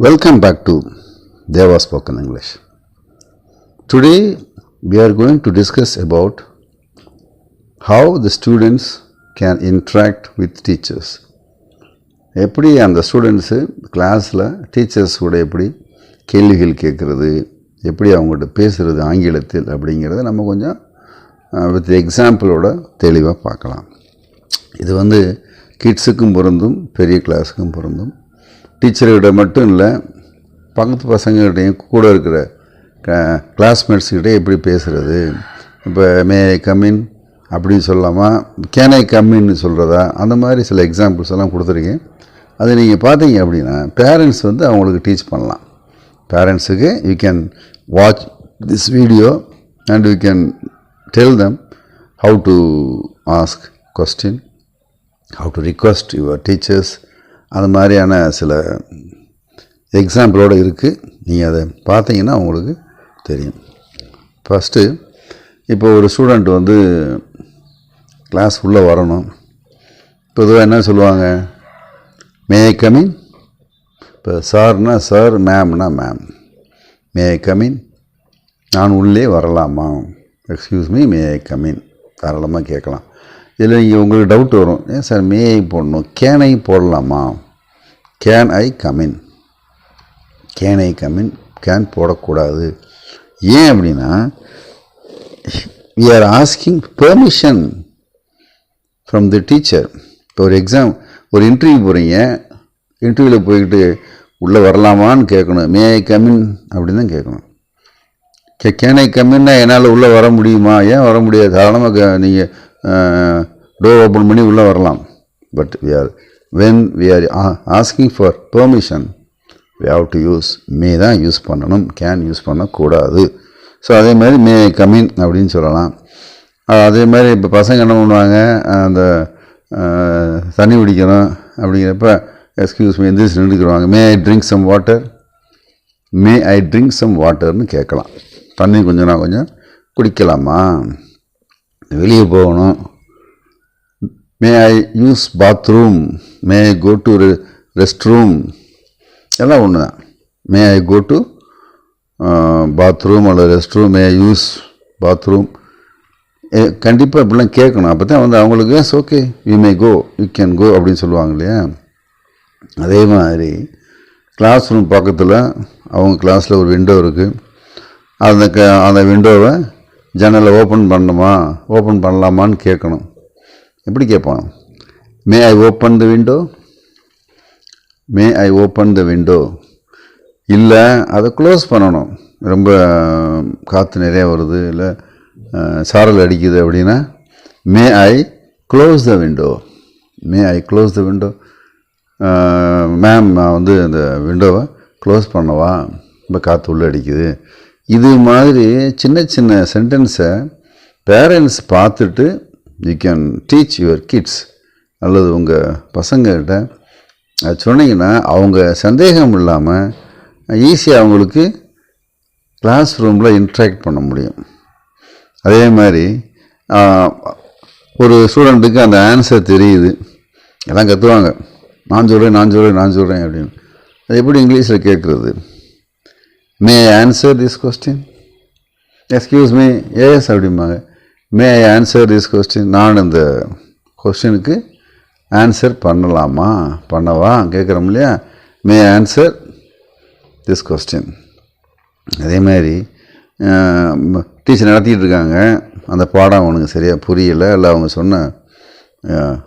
Welcome back to Deva Spoken English. Today we are going to discuss about how the students can interact with teachers. எப்படி அந்த students கிளாஸில் teachers கூட எப்படி கேள்விகள் கேட்குறது, எப்படி அவங்கள்ட்ட பேசுகிறது ஆங்கிலத்தில் அப்படிங்கிறத நம்ம கொஞ்சம் வித் எக்ஸாம்பிளோட தெளிவாக பார்க்கலாம். இது கிட்ஸுக்கும் பொருந்தும், பெரிய கிளாஸுக்கும் பொருந்தும். டீச்சர்கிட்ட மட்டும் இல்லை, பக்கத்து பசங்கள்கிட்டையும் கூட இருக்கிற கிளாஸ்மேட்ஸ்கிட்டே எப்படி பேசுகிறது. இப்போ மே ஐ கம்மின் அப்படின்னு சொல்லாமா, கேன் ஐ கம்மின்னு சொல்கிறதா, அந்த மாதிரி சில எக்ஸாம்பிள்ஸ் எல்லாம் கொடுத்துருக்கேன். அது நீங்கள் பார்த்தீங்க அப்படின்னா பேரண்ட்ஸ் அவங்களுக்கு டீச் பண்ணலாம். பேரண்ட்ஸுக்கு you can watch this video and you can tell them how to ask question, how to request your teachers. அது மாதிரியான சில எக்ஸாம்பிளோடு இருக்குது. நீங்கள் அதை பார்த்தீங்கன்னா உங்களுக்கு தெரியும். ஃபஸ்ட்டு இப்போ ஒரு ஸ்டூடெண்ட் கிளாஸ் உள்ளே வரணும். பொதுவாக என்ன சொல்லுவாங்க, மே ஐ கமின். இப்போ சார்னா சார், மேம்னா மேம். மே ஐ கமின், நான் உள்ளே வரலாமா, excuse me, may I come in தாராளமாக கேட்கலாம். இதில் நீங்கள் உங்களுக்கு டவுட் வரும், ஏன் சார் மே ஐ போடணும், கேன் ஐ போடலாமா, can I come in. Can I come in, can போடக்கூடாது. ஏன் அப்படின்னா we are asking permission from the teacher. இப்போ ஒரு இன்டர்வியூ போகிறீங்க, இன்டர்வியூவில் போய்கிட்டு உள்ளே வரலாமான்னு கேட்கணும். மே ஐ கமின் அப்படின்னு தான் கேட்கணும். கேன் ஐ கமின்னா என்னால் உள்ளே வர முடியுமா, ஏன் வர முடியாது, சாதாரணமாக நீங்கள் டோர் ஓப்பன் பண்ணி உள்ளே வரலாம். But when we are asking for permission, we have to use மே தான் யூஸ் பண்ணணும், கேன் யூஸ் பண்ணக்கூடாது. ஸோ அதே மாதிரி மே ஐ கமின் அப்படின்னு சொல்லலாம். அதே மாதிரி இப்போ பசங்க என்ன பண்ணுவாங்க, அந்த தண்ணி குடிக்கணும் அப்படிங்கிறப்ப எக்ஸ்கியூஸ் மீ எந்திரிச்சு நின்றுக்குருவாங்க. May I drink some water, may I drink some வாட்டர்னு கேட்கலாம். தண்ணி நான் கொஞ்சம் குடிக்கலாமா, வெளியே போகணும். May I use bathroom, may I go to rest room, எல்லாம் ஒன்று தான். May I go to bathroom அல்லது rest room, may I use bathroom. கண்டிப்பாக இப்படிலாம் கேட்கணும். அப்போ தான் அவங்களுக்கு yes okay you may go, you can go அப்படின்னு சொல்லுவாங்க இல்லையா. அதே மாதிரி கிளாஸ் ரூம் பக்கத்தில் அவங்க கிளாஸில் ஒரு விண்டோ இருக்குது. அந்த விண்டோவை ஜன்னலை ஓப்பன் பண்ணலாமான்னு கேட்கணும். எப்படி கேட்பான், may I open the window, may I open the window. இல்லை அதை க்ளோஸ் பண்ணணும், ரொம்ப காற்று நிறையா வருது, இல்லை சாரல் அடிக்குது அப்படின்னா may I close the window, may I close the window. Ma'am நான் அந்த விண்டோவை க்ளோஸ் பண்ணவா, இப்போ காற்று உள்ளே அடிக்குது. இது மாதிரி சின்ன சின்ன சென்டென்ஸை பேரண்ட்ஸ் பார்த்துட்டு you can teach your kids, அல்லது உங்கள் பசங்கள்கிட்ட அது சொன்னீங்கன்னா அவங்க சந்தேகம் இல்லாமல் ஈஸியாக அவங்களுக்கு கிளாஸ் ரூமில் இன்ட்ராக்ட் பண்ண முடியும். அதே மாதிரி ஒரு ஸ்டூடெண்ட்டுக்கு அந்த ஆன்சர் தெரியுது, எல்லாம் கற்றுவாங்க, நான் சொல்கிறேன் அப்படின்னு. அது எப்படி இங்கிலீஷில் கேட்குறது, may I answer this question, excuse me, yes அப்படிம்பாங்க. May I answer this question, நான் இந்த கொஸ்டினுக்கு ஆன்சர் பண்ணவா கேட்குறோம் இல்லையா. May I answer this question. அதே மாதிரி டீச்சர் நடத்திக்கிட்டு இருக்காங்க, அந்த பாடம் அவனுக்கு சரியாக புரியலை, இல்லை அவங்க சொன்ன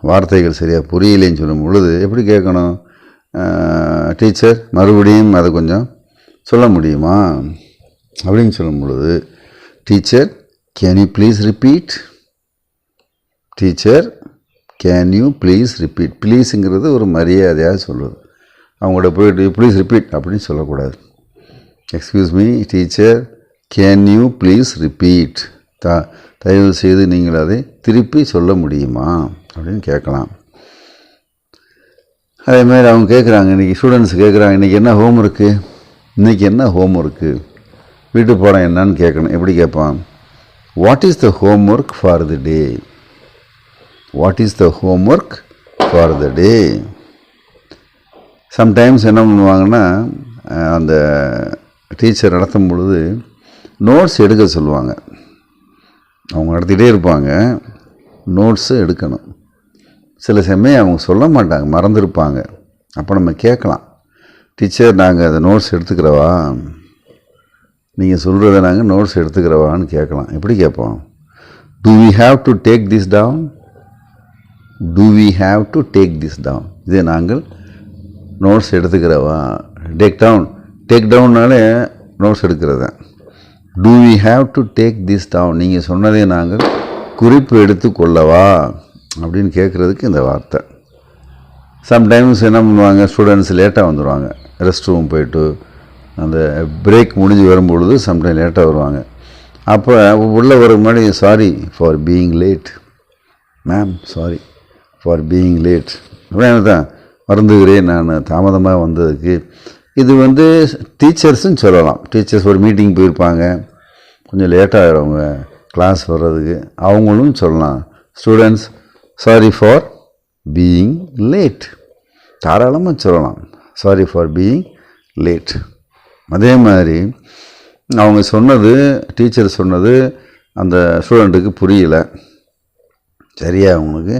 வார்த்தைகள் சரியாக புரியலைன்னு சொல்லும் பொழுது எப்படி கேட்கணும், டீச்சர் மறுபடியும் அதை கொஞ்சம் சொல்ல முடியுமா அப்படின்னு சொல்லும் பொழுது teacher can you please repeat, teacher can you please repeat. ப்ளீஸுங்கிறது ஒரு மரியாதையாக சொல்லுது. அவங்கள்ட்ட போய்ட்டு ப்ளீஸ் ரிப்பீட் அப்படின்னு சொல்லக்கூடாது. Excuse me teacher, can you please repeat, தயவு செய்து நீங்கள் அதை திருப்பி சொல்ல முடியுமா அப்படின்னு கேட்கலாம். அதேமாதிரி அவங்க கேட்குறாங்க, இன்றைக்கி ஸ்டூடெண்ட்ஸ் கேட்குறாங்க, இன்றைக்கி என்ன ஹோம் ஒர்க்கு, வீட்டு பாடம் என்னன்னு கேட்கணும். எப்படி கேட்பான், what is the home work for the day, what is the home work for the day. Sometimes என்ன பண்ணுவாங்கன்னா அந்த டீச்சர் நடத்தும் பொழுது நோட்ஸ் எடுக்க சொல்லுவாங்க. அவங்க நடத்திகிட்டே இருப்பாங்க, நோட்ஸு எடுக்கணும். சில சமயம் அவங்க சொல்ல மாட்டாங்க, மறந்துருப்பாங்க. அப்போ நம்ம கேட்கலாம், டீச்சர் நாங்கள் அதை நோட்ஸ் எடுத்துக்கிறவா, நீங்கள் சொல்கிறத நாங்கள் நோட்ஸ் எடுத்துக்கிறவான்னு கேட்கலாம். எப்படி கேட்போம்? Do we have to take this down? Do we have to take this down? இதை நாங்கள் நோட்ஸ் எடுத்துக்கிறவா. டேக் டவுன்னாலே நோட்ஸ் எடுக்கிறது தான். Do we have to take this down? நீங்கள் சொன்னதை நாங்கள் குறிப்பு எடுத்து கொள்ளவா அப்படின்னு கேட்குறதுக்கு இந்த வார்த்தை. சம்டைம்ஸ் என்ன பண்ணுவாங்க, ஸ்டூடெண்ட்ஸ் லேட்டாக வந்துடுவாங்க, ரெஸ்ட் ரூம் போயிட்டு அந்த பிரேக் முடிஞ்சு வரும்பொழுது சம்டைம் லேட்டாக வருவாங்க. அப்போ உள்ளே வர முன்னாடி sorry for being late ma'am, sorry for being late அப்படின்னு தான் மறந்துக்கிறேன் நான் தாமதமாக வந்ததுக்கு. இது டீச்சர்ஸுன்னு சொல்லலாம். டீச்சர்ஸ் ஒரு மீட்டிங் போயிருப்பாங்க, கொஞ்சம் லேட்டாகிறவங்க கிளாஸ் வர்றதுக்கு, அவங்களும் சொல்லலாம் students sorry for being late, தாராளமாக சொல்லலாம் சாரி ஃபார் பீயிங் லேட். அதே மாதிரி அவங்க சொன்னது, டீச்சர் சொன்னது அந்த ஸ்டூடெண்ட்டுக்கு புரியலை, சரியாக அவங்களுக்கு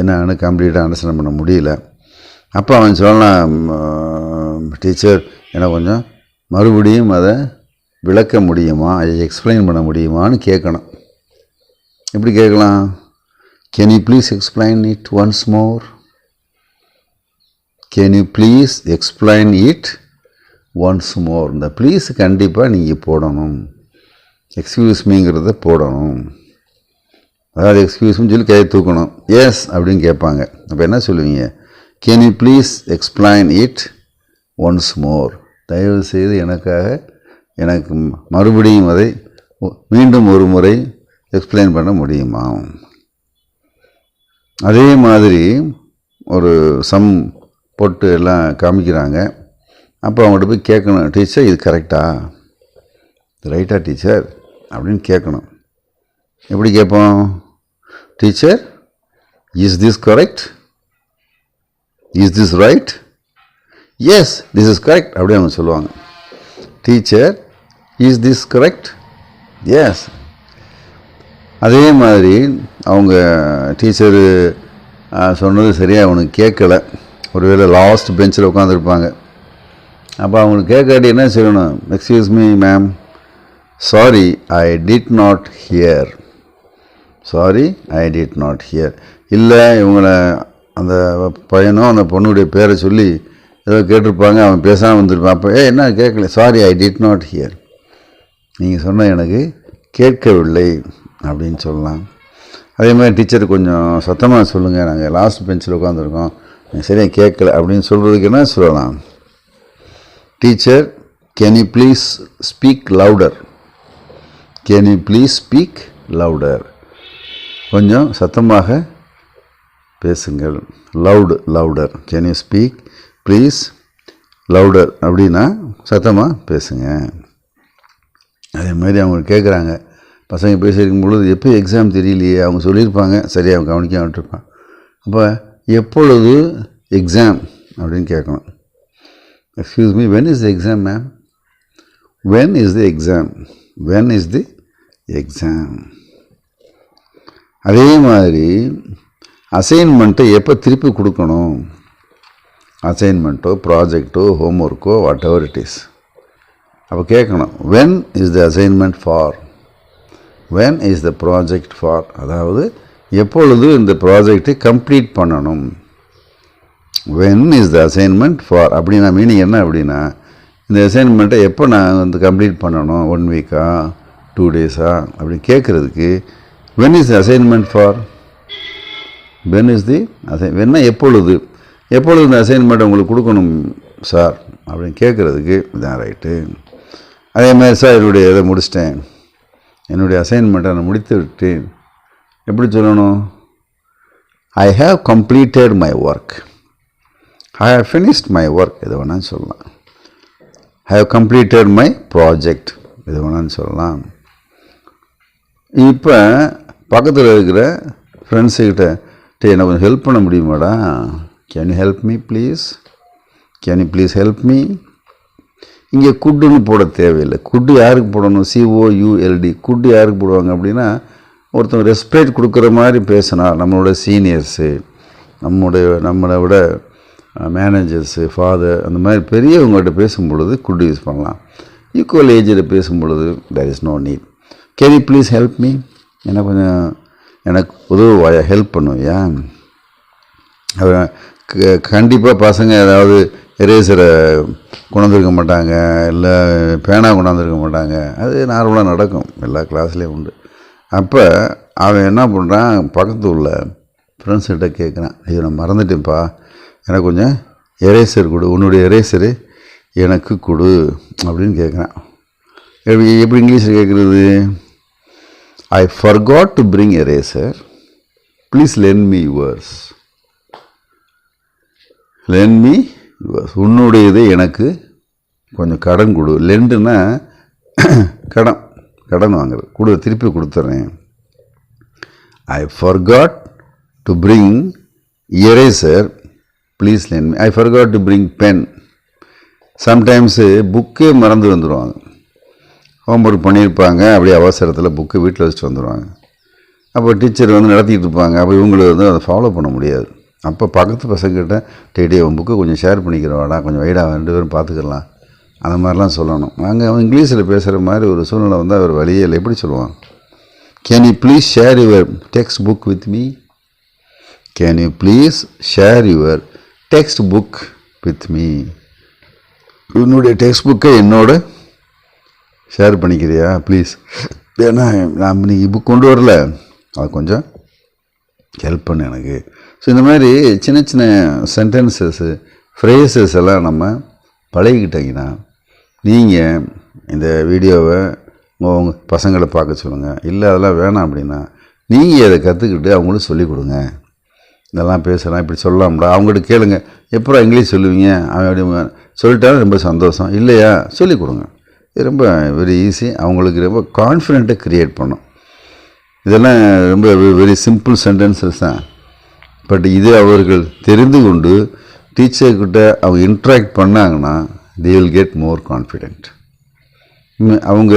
என்னன்னு கம்ப்ளீட்டாக அண்டர்ஸ்டாண்ட் பண்ண முடியல. அப்போ அவன் சொல்லலாம், டீச்சர் எனக்கு கொஞ்சம் மறுபடியும் அதை விளக்க முடியுமா, எக்ஸ்பிளைன் பண்ண முடியுமான்னு கேட்கணும். எப்படி கேட்கலாம்? Can you please explain it once more? Can you please explain it once more. இந்த ப்ளீஸ் கண்டிப்பாக நீங்கள் போடணும், எக்ஸ்கியூஸ் மீங்கிறத போடணும். அதாவது எக்ஸ்கியூஸ்ன்னு சொல்லி கையை தூக்கணும். எஸ் அப்படின்னு கேட்பாங்க. அப்போ என்ன சொல்லுவீங்க? Can you please explain it once more. தயவு செய்து எனக்கு மறுபடியும் அதை மீண்டும் ஒரு முறை எக்ஸ்பிளைன் பண்ண முடியுமா? அதே மாதிரி ஒரு சம் போட்டு எல்லாம் காமிக்கிறாங்க. அப்போ அவங்கள்ட்ட போய் கேட்கணும், டீச்சர் இது கரெக்டா, இது ரைட்டா டீச்சர் அப்படின்னு கேட்கணும். எப்படி கேட்போம்? Teacher is this correct, is this right? Yes this is correct அப்படி அவங்க சொல்லுவாங்க. Teacher is this correct? Yes. அதே மாதிரி அவங்க டீச்சரு சொன்னது சரியாக அவனுக்கு கேட்கலை, ஒருவேளை லாஸ்ட் பெஞ்சில் உட்காந்துருப்பாங்க. அப்போ அவங்களுக்கு கேட்காட்டி என்ன சொல்லணும்? Excuse me ma'am, sorry I did not here, sorry I did not here. இல்லை இவங்களை அந்த பையனோ அந்த பொண்ணுடைய பேரை சொல்லி ஏதோ கேட்டிருப்பாங்க, அவன் பேசாமல் வந்திருப்பான். அப்போ என்ன கேட்கல, sorry I did not here, நீங்கள் சொன்ன எனக்கு கேட்கவில்லை அப்படின்னு சொல்லலாம். அதே மாதிரி டீச்சர் கொஞ்சம் சத்தமாக சொல்லுங்கள், நாங்கள் லாஸ்ட் பெஞ்சில் உட்காந்துருக்கோம், சரியாக கேட்கல அப்படின்னு சொல்கிறதுக்கு என்ன சொல்லலாம்? Teacher can you please speak louder, can you please speak louder, கொஞ்சம் சத்தமாக பேசுங்கள். Louder, can you speak please louder அப்படின்னா சத்தமாக பேசுங்க. அதே மாதிரி அவங்க கேட்குறாங்க, பசங்க பேசியிருக்கும் பொழுது எப்போ எக்ஸாம் தெரியலையே, அவங்க சொல்லியிருப்பாங்க, சரியாக அவங்க கவனிக்க விட்டுருப்பான். அப்போ எப்பொழுது எக்ஸாம் அப்படின்னு கேட்கணும். Excuse me, when is the exam ma'am, when is the exam, when is the exam. அதே மாதிரி அசைன்மெண்ட்டை எப்போ திருப்பி கொடுக்கணும், அசைன்மெண்ட்டோ ப்ராஜெக்டோ ஹோம்ஒர்க்கோ வாட் எவர் இட் இஸ், அப்போ கேட்கணும் when is the assignment for, when is the project for, அதாவது எப்பொழுது இந்த ப்ராஜெக்டை கம்ப்ளீட் பண்ணணும். When is the assignment for அப்படின்னா மீனிங் என்ன அப்படின்னா, இந்த அசைன்மெண்ட்டை எப்போ நான் கம்ப்ளீட் பண்ணணும், 1 வீக்கா 2 டேஸா அப்படி கேட்குறதுக்கு when is the assignment for, when is the வென்னா எப்பொழுது, எப்பொழுது இந்த அசைன்மெண்ட்டை உங்களுக்கு கொடுக்கணும் சார் அப்படின்னு கேட்குறதுக்கு இதான் ரைட்டு. அதே மாதிரி சார் என்னுடைய இதை முடிச்சிட்டேன், என்னுடைய அசைன்மெண்ட்டை நான் முடித்து விட்டேன், எப்படி சொல்லணும்? I have completed my work, I have finished my work, எது வேணாலும் சொல்லலாம். I have completed my project, எது வேணாலும் சொல்லலாம். இப்போ பக்கத்தில் இருக்கிற ஃப்ரெண்ட்ஸுக்கிட்ட எனக்கு கொஞ்சம் ஹெல்ப் பண்ண முடியுமாடா, can you help me please, can you please help me, இங்கே குட்டுன்னு போட தேவையில்லை. குட்டு யாருக்கு போடணும்? COULD. குட்டு யாருக்கு போடுவாங்க அப்படின்னா, ஒருத்தவங்க ரெஸ்பெக்ட் கொடுக்குற மாதிரி பேசினா, நம்மளோட சீனியர்ஸு, நம்மளை விட மேனேஜர்ஸு, ஃபாதர், அந்த மாதிரி பெரியவங்கள்ட்ட பேசும் பொழுது குட்டு யூஸ் பண்ணலாம். ஈக்குவல் ஏஜில் பேசும் பொழுது there is no need. Can you please help me? எனக்கு உதவுவாயா, ஹெல்ப் பண்ணுவியா? கண்டிப்பாக பசங்க ஏதாவது எரேசரை கொண்டாந்துருக்க மாட்டாங்க, இல்லை பேனா கொண்டாந்துருக்க மாட்டாங்க. அது நார்மலாக நடக்கும், எல்லா கிளாஸ்லேயும் உண்டு. அப்போ அவன் என்ன பண்ணுறான், பக்கத்து உள்ள ஃப்ரெண்ட்ஸ்கிட்ட கேட்குறான், ஐயோ நான் மறந்துட்டேன்ப்பா, எனக்கு கொஞ்சம் எரேசர் கொடு, உன்னுடைய எரேசரு எனக்கு கொடு அப்படின்னு கேட்குறான். எப்படி இங்கிலீஷில் கேட்குறது? I forgot to bring eraser. Please lend me yours. Lend me yours. உன்னுடையது எனக்கு கொஞ்சம் கடன் கொடு. லெண்டுன்னா கடன் வாங்குறது, திருப்பி கொடுத்துட்றேன். I forgot to bring eraser. Please lend me. I forgot to bring pen. Sometimes புக்கே மறந்து வந்துடுவாங்க. ஹோம்ஒர்க் பண்ணியிருப்பாங்க, அப்படியே அவசரத்தில் புக்கு வீட்டில் வச்சுட்டு வந்துடுவாங்க. அப்போ டீச்சர் நடத்திட்டு இருப்பாங்க. அப்போ இவங்களுக்கு அதை ஃபாலோ பண்ண முடியாது. அப்போ பக்கத்து பசங்கிட்ட டேடி அவன் புக்கு கொஞ்சம் ஷேர் பண்ணிக்கிறவாடா, கொஞ்சம் வைடாக 2 பேரும் பார்த்துக்கலாம், அந்த மாதிரிலாம் சொல்லணும். அவன் இங்கிலீஷில் பேசுகிற மாதிரி ஒரு சூழ்நிலை வந்தால் அவர் வழியே இல்லை. எப்படி சொல்லுவான்? Can you please share your text book with me? Can you please share your text book with me? உன்னுடைய டெக்ஸ்ட் புக்கை என்னோட ஷேர் பண்ணிக்கிறியா ப்ளீஸ்? ஏன்னா நான் நீ புக் கொண்டு வரல, அது கொஞ்சம் ஹெல்ப் பண்ணு எனக்கு. ஸோ இந்த மாதிரி சின்ன சின்ன சென்டென்சஸ்ஸு, ஃப்ரேசஸ் எல்லாம் நம்ம பழகிக்கிட்டிங்கன்னா, நீங்கள் இந்த வீடியோவை உங்கள் பசங்களை பார்க்க சொல்லுங்கள். இல்லை அதெல்லாம் வேணாம் அப்படின்னா நீங்கள் அதை கற்றுக்கிட்டு அவங்களுக்கு சொல்லிக் கொடுங்க. இதெல்லாம் பேசலாம், இப்படி சொல்லலாம்டா. அவங்ககிட்ட கேளுங்க, எப்போ இங்கிலீஷ் சொல்லுவீங்க? அவன் அப்படி சொல்லிட்டாலும் ரொம்ப சந்தோஷம். இல்லையா, சொல்லிக் கொடுங்க. இது ரொம்ப வெரி ஈஸி. அவங்களுக்கு ரொம்ப கான்ஃபிடென்ட்டை க்ரியேட் பண்ணும். இதெல்லாம் ரொம்ப வெரி சிம்பிள் சென்டென்சஸ் தான். பட் இது அவர்கள் தெரிந்து கொண்டு டீச்சர்கிட்ட அவங்க இன்ட்ராக்ட் பண்ணாங்கன்னா they will get more confident. அவங்க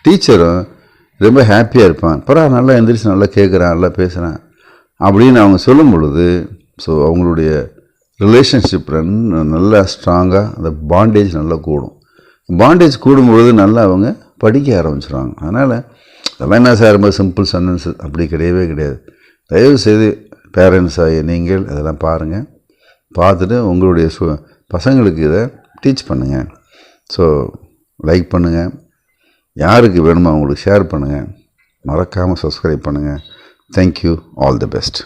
டீச்சரும் ரொம்ப ஹாப்பியாக இருப்பான். பரவாயில்ல, நல்லா எந்திரிச்சு நல்லா கேட்குறான், நல்லா பேசுகிறான் அப்படின்னு அவங்க சொல்லும் பொழுது, ஸோ அவங்களுடைய ரிலேஷன்ஷிப் நல்லா ஸ்ட்ராங்காக, அந்த பாண்டேஜ் நல்லா கூடும். பாண்டேஜ் கூடும்பொழுது நல்லா அவங்க படிக்க ஆரம்பிச்சிடுவாங்க. அதனால் அதெல்லாம் என்ன சார் ரொம்ப சிம்பிள் சென்டென்ஸஸ், அப்படி கிடையவே கிடையாது. தயவுசெய்து பேரண்ட்ஸ் ஆகிய நீங்கள் அதெல்லாம் பாருங்கள், பார்த்துட்டு உங்களுடைய பசங்களுக்கு இதை டீச் பண்ணுங்கள். ஸோ லைக் பண்ணுங்கள், யாருக்கு வேணுமோ அவங்களுக்கு ஷேர் பண்ணுங்கள், மறக்காமல் சப்ஸ்கிரைப் பண்ணுங்கள். Thank you, all the best.